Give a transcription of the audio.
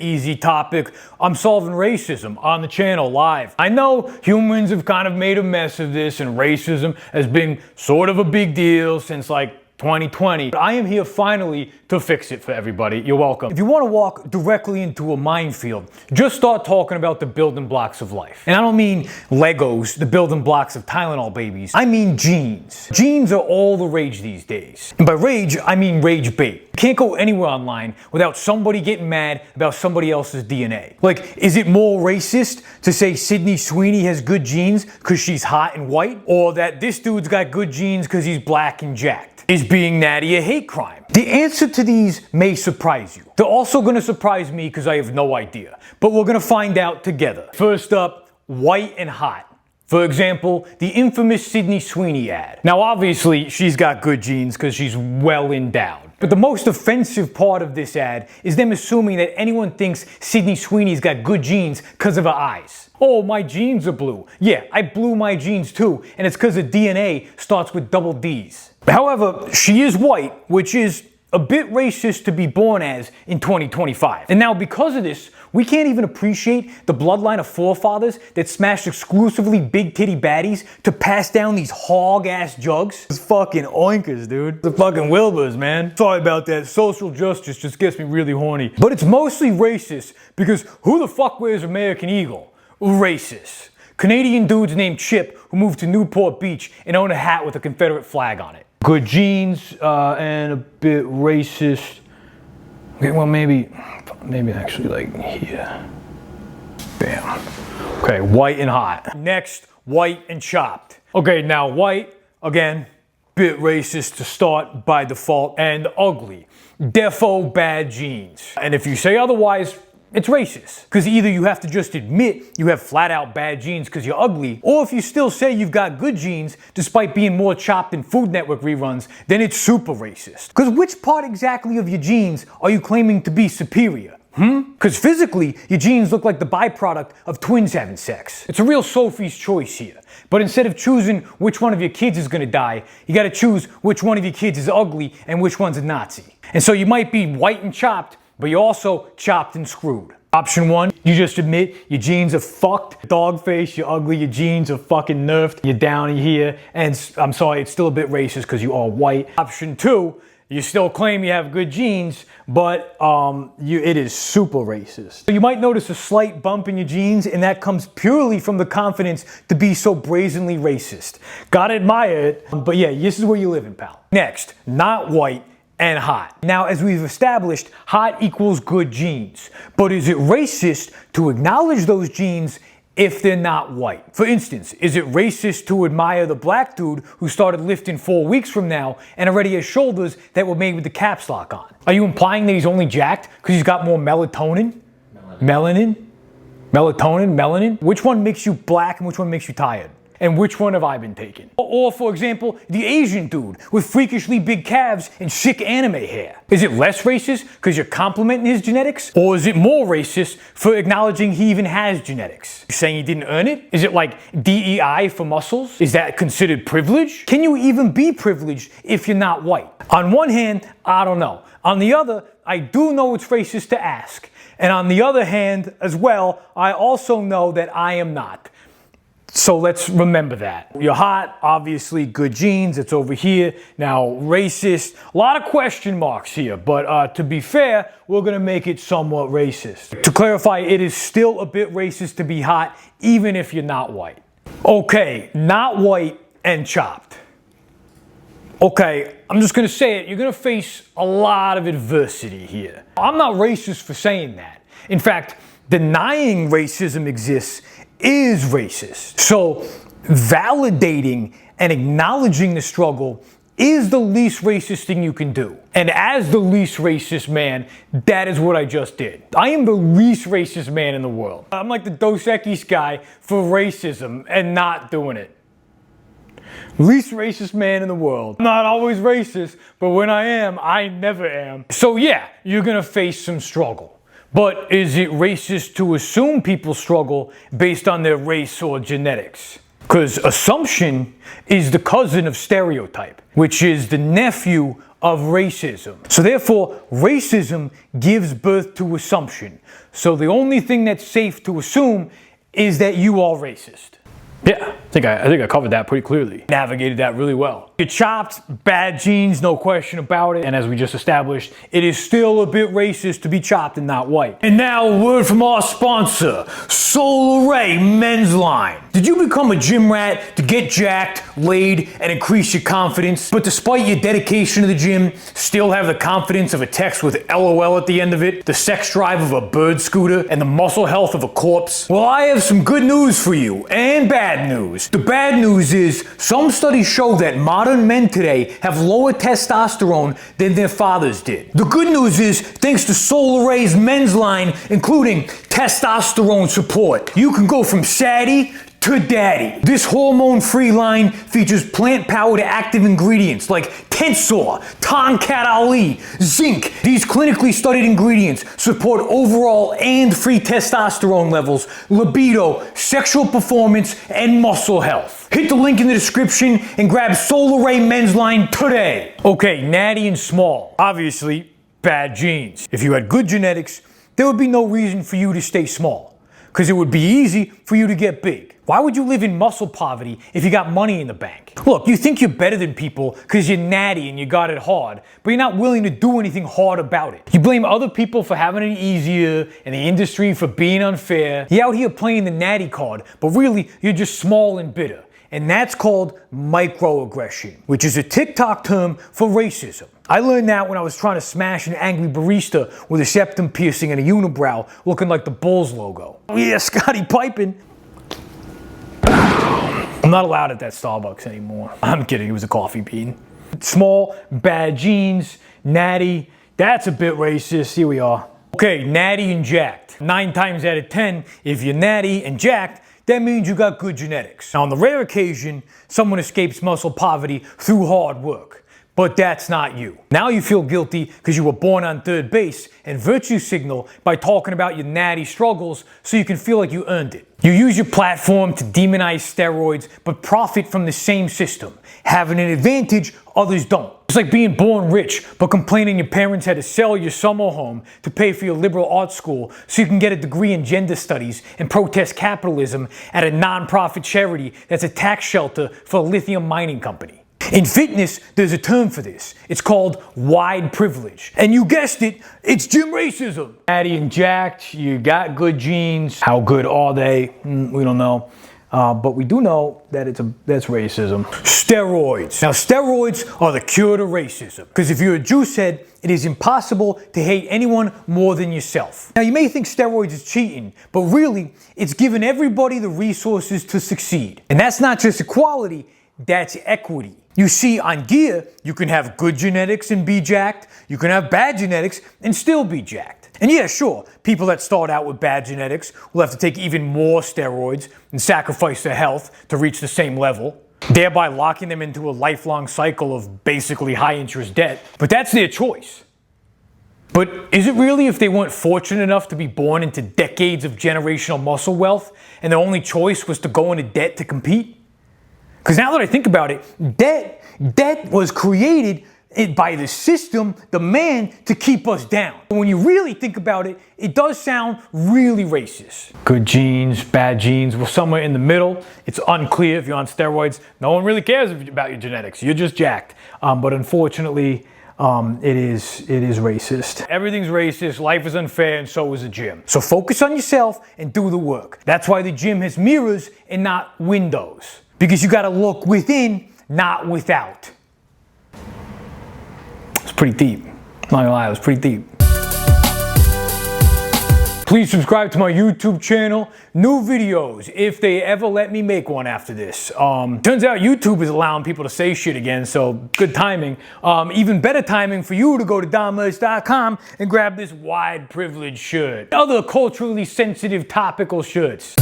easy topic. I'm solving racism on the channel live. I know humans have kind of made a mess of this, and racism has been sort of a big deal since like 2020. But I am here finally to fix it for everybody. You're welcome. If you want to walk directly into a minefield, just start talking about the building blocks of life. And I don't mean Legos, the building blocks of Tylenol babies. I mean jeans. Jeans are all the rage these days. And by rage, I mean rage bait. You can't go anywhere online without somebody getting mad about somebody else's DNA. Like, is it more racist to say Sydney Sweeney has good genes because she's hot and white? Or that this dude's got good genes because he's black and jacked? Is being natty a hate crime? The answer to these may surprise you. They're also going to surprise me because I have no idea. But we're going to find out together. First up, white and hot. For example, the infamous Sydney Sweeney ad. Now obviously she's got good genes because she's well endowed. But the most offensive part of this ad is them assuming that anyone thinks Sydney Sweeney's got good genes because of her eyes. Oh, my genes are blue. Yeah, I blew my genes too, and it's because her DNA starts with double D's. However, she is white, which is a bit racist to be born as in 2025. And now because of this, we can't even appreciate the bloodline of forefathers that smashed exclusively big titty baddies to pass down these hog-ass jugs. It's fucking oinkers, dude. The fucking Wilburs, man. Sorry about that. Social justice just gets me really horny. But it's mostly racist because who the fuck wears American Eagle? Racist. Canadian dudes named Chip who moved to Newport Beach and own a hat with a Confederate flag on it. Good genes and a bit racist. Okay, well maybe actually like here. Bam. Okay, white and hot. Next, white and chopped. Okay, now white, again, bit racist to start by default, and ugly. Defo bad genes. And if you say otherwise, it's racist. Because either you have to just admit you have flat out bad genes because you're ugly, or if you still say you've got good genes despite being more chopped in Food Network reruns, then it's super racist. Because which part exactly of your genes are you claiming to be superior? Because physically, your genes look like the byproduct of twins having sex. It's a real Sophie's choice here. But instead of choosing which one of your kids is gonna die, you gotta choose which one of your kids is ugly and which one's a Nazi. And so you might be white and chopped, but you're also chopped and screwed. Option one, you just admit your genes are fucked. Dog face, you're ugly, your genes are fucking nerfed, you're down here, and I'm sorry, it's still a bit racist because you are white. Option two, you still claim you have good genes, but it is super racist. So you might notice a slight bump in your genes, and that comes purely from the confidence to be so brazenly racist. Gotta admire it, but yeah, this is where you're living, pal. Next, not white and hot. Now, as we've established, hot equals good genes. But is it racist to acknowledge those genes if they're not white? For instance, is it racist to admire the black dude who started lifting 4 weeks from now and already has shoulders that were made with the caps lock on? Are you implying that he's only jacked because he's got more melatonin? Melanin? Which one makes you black and which one makes you tired? And which one have I been taking? Or, for example, the Asian dude with freakishly big calves and sick anime hair. Is it less racist because you're complimenting his genetics? Or is it more racist for acknowledging he even has genetics? You're saying he didn't earn it? Is it like DEI for muscles? Is that considered privilege? Can you even be privileged if you're not white? On one hand, I don't know. On the other, I do know it's racist to ask. And on the other hand, as well, I also know that I am not. So let's remember that. You're hot, obviously good genes, it's over here. Now racist, a lot of question marks here, but to be fair, we're gonna make it somewhat racist. To clarify, it is still a bit racist to be hot, even if you're not white. Okay, not white and chopped. Okay, I'm just gonna say it, you're gonna face a lot of adversity here. I'm not racist for saying that. In fact, denying racism exists is racist. So validating and acknowledging the struggle is the least racist thing you can do. And as the least racist man, that is what I just did. I am the least racist man in the world. I'm like the Dos Equis guy for racism and not doing it. Least racist man in the world. I'm not always racist, but when I am, I never am. So yeah, you're gonna face some struggle. But is it racist to assume people struggle based on their race or genetics? Because assumption is the cousin of stereotype, which is the nephew of racism. So therefore, racism gives birth to assumption. So the only thing that's safe to assume is that you are racist. Yeah, I think I covered that pretty clearly. Navigated that really well. You're chopped, bad genes, no question about it. And as we just established, it is still a bit racist to be chopped and not white. And now a word from our sponsor, Solar Ray Men's Line. Did you become a gym rat to get jacked, laid, and increase your confidence, but despite your dedication to the gym, still have the confidence of a text with LOL at the end of it, the sex drive of a bird scooter, and the muscle health of a corpse? Well, I have some good news for you, and bad news. The bad news is, some studies show that modern men today have lower testosterone than their fathers did. The good news is, thanks to Solar Ray's Men's Line, including testosterone support, you can go from saddy to daddy. This hormone-free line features plant-powered active ingredients like Tensor, Tonkat Ali, zinc. These clinically studied ingredients support overall and free testosterone levels, libido, sexual performance, and muscle health. Hit the link in the description and grab Solar Ray Men's Line today. Okay, natty and small. Obviously, bad genes. If you had good genetics, there would be no reason for you to stay small, because it would be easy for you to get big. Why would you live in muscle poverty if you got money in the bank? Look, you think you're better than people because you're natty and you got it hard, but you're not willing to do anything hard about it. You blame other people for having it easier and the industry for being unfair. You're out here playing the natty card, but really you're just small and bitter. And that's called microaggression, which is a TikTok term for racism. I learned that when I was trying to smash an angry barista with a septum piercing and a unibrow looking like the Bulls logo. Oh yeah, Scotty piping. I'm not allowed at that Starbucks anymore. I'm kidding, it was a coffee bean. Small, bad genes, natty, that's a bit racist. Here we are. Okay, natty and jacked. 9 times out of 10, if you're natty and jacked, that means you got good genetics. Now, on the rare occasion, someone escapes muscle poverty through hard work. But that's not you. Now you feel guilty because you were born on third base and virtue signal by talking about your natty struggles so you can feel like you earned it. You use your platform to demonize steroids but profit from the same system. Having an advantage, others don't. It's like being born rich but complaining your parents had to sell your summer home to pay for your liberal arts school so you can get a degree in gender studies and protest capitalism at a non-profit charity that's a tax shelter for a lithium mining company. In fitness, there's a term for this. It's called wide privilege. And you guessed it, it's gym racism. Natty and jacked, you got good genes. How good are they? We don't know. But we do know that that's racism. Steroids. Now, steroids are the cure to racism. Because if you're a juice head, it is impossible to hate anyone more than yourself. Now, you may think steroids is cheating, but really, it's giving everybody the resources to succeed. And that's not just equality, that's equity. You see, on gear, you can have good genetics and be jacked. You can have bad genetics and still be jacked. And yeah, sure, people that start out with bad genetics will have to take even more steroids and sacrifice their health to reach the same level, thereby locking them into a lifelong cycle of basically high-interest debt. But that's their choice. But is it really if they weren't fortunate enough to be born into decades of generational muscle wealth and their only choice was to go into debt to compete? Because now that I think about it, debt was created by the system, the man, to keep us down. When you really think about it, it does sound really racist. Good genes, bad genes, we're somewhere in the middle. It's unclear if you're on steroids. No one really cares about your genetics. You're just jacked. But unfortunately, it is racist. Everything's racist, life is unfair, and so is the gym. So focus on yourself and do the work. That's why the gym has mirrors and not windows. Because you gotta look within, not without. It's pretty deep. I'm not gonna lie, it was pretty deep. Please subscribe to my YouTube channel. New videos, if they ever let me make one after this. Turns out YouTube is allowing people to say shit again, so good timing. Even better timing for you to go to diagnose.com and grab this wide privilege shirt. Other culturally sensitive topical shirts.